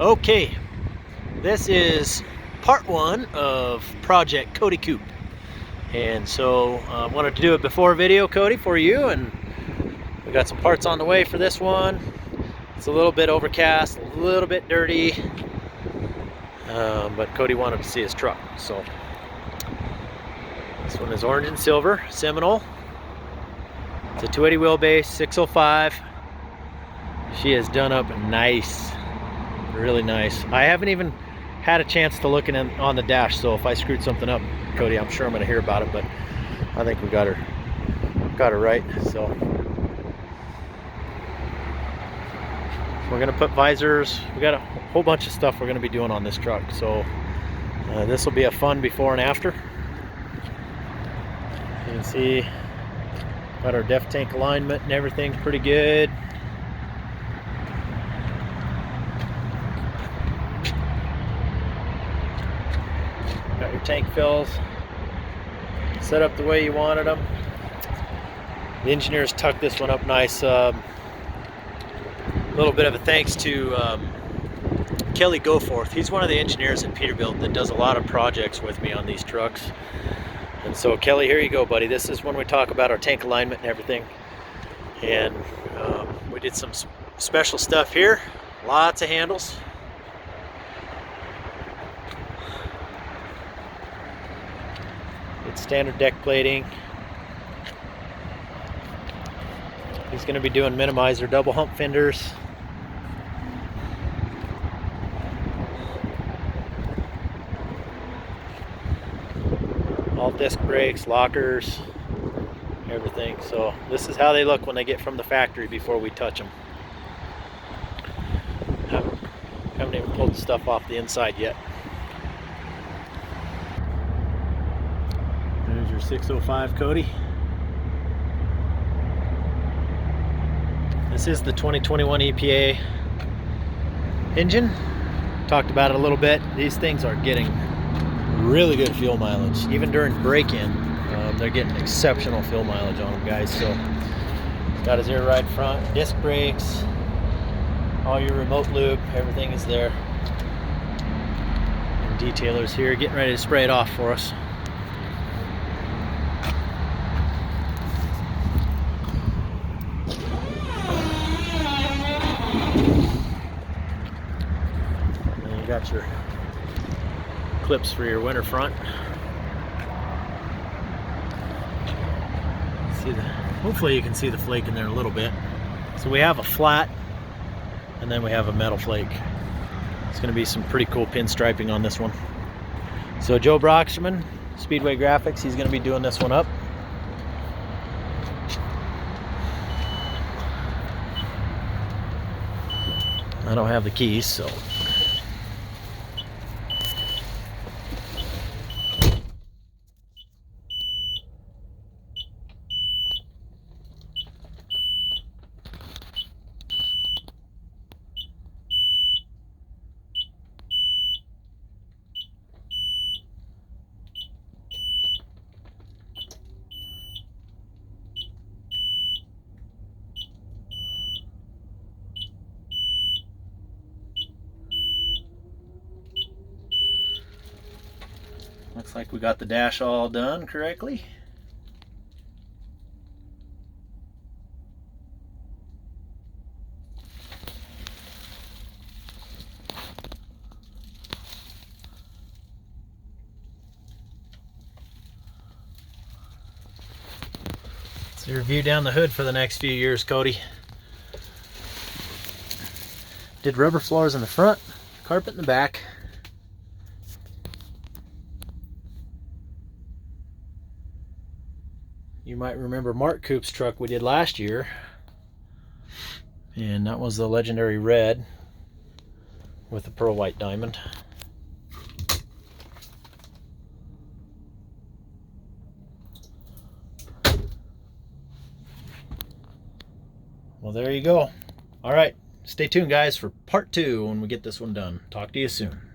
Okay, this is part one of Project Cody Coupe. And so I wanted to do a before video, Cody, for you, and we got some parts on the way for this one. It's a little bit overcast, a little bit dirty, but Cody wanted to see his truck. So this one is orange and silver, Seminole. It's a 280 wheelbase, 605. She is done up nice. Really nice. I haven't even had a chance to look on the dash, so if I screwed something up, Cody, I'm sure I'm going to hear about it, but I think we got her right. So we're going to put visors. We got a whole bunch of stuff we're going to be doing on this truck, so this will be a fun before and after. You can see got our def tank alignment and everything pretty good. Got your tank fills set up the way you wanted them. The engineers tucked this one up nice. A little bit of a thanks to Kelly Goforth. He's one of the engineers at Peterbilt that does a lot of projects with me on these trucks. And so Kelly, here you go, buddy. This is when we talk about our tank alignment and everything. And we did some special stuff here. Lots of handles. It's standard deck plating. He's going to be doing minimizer double hump fenders. All disc brakes, lockers, everything. So this is how they look when they get from the factory before we touch them. Haven't even pulled the stuff off the inside yet. There's your 605 Cody. This is the 2021 EPA engine. Talked about it a little bit. These things are getting really good fuel mileage. Even during break-in, they're getting exceptional fuel mileage on them, guys. So got his air ride front, disc brakes, all your remote lube, everything is there. And detailers here getting ready to spray it off for us. And you got your clips for your winter front. Hopefully you can see the flake in there a little bit. So we have a flat and then we have a metal flake. It's going to be some pretty cool pinstriping on this one. So Joe Broxman, Speedway Graphics, he's going to be doing this one up. I don't have the keys, so looks like we got the dash all done correctly. It's your view down the hood for the next few years, Cody. Did rubber floors in the front, carpet in the back. You might remember Mark Coupe's truck we did last year, and that was the legendary red with the pearl white diamond. Well, there you go. All right, stay tuned, guys, for part two when we get this one done. Talk to you soon.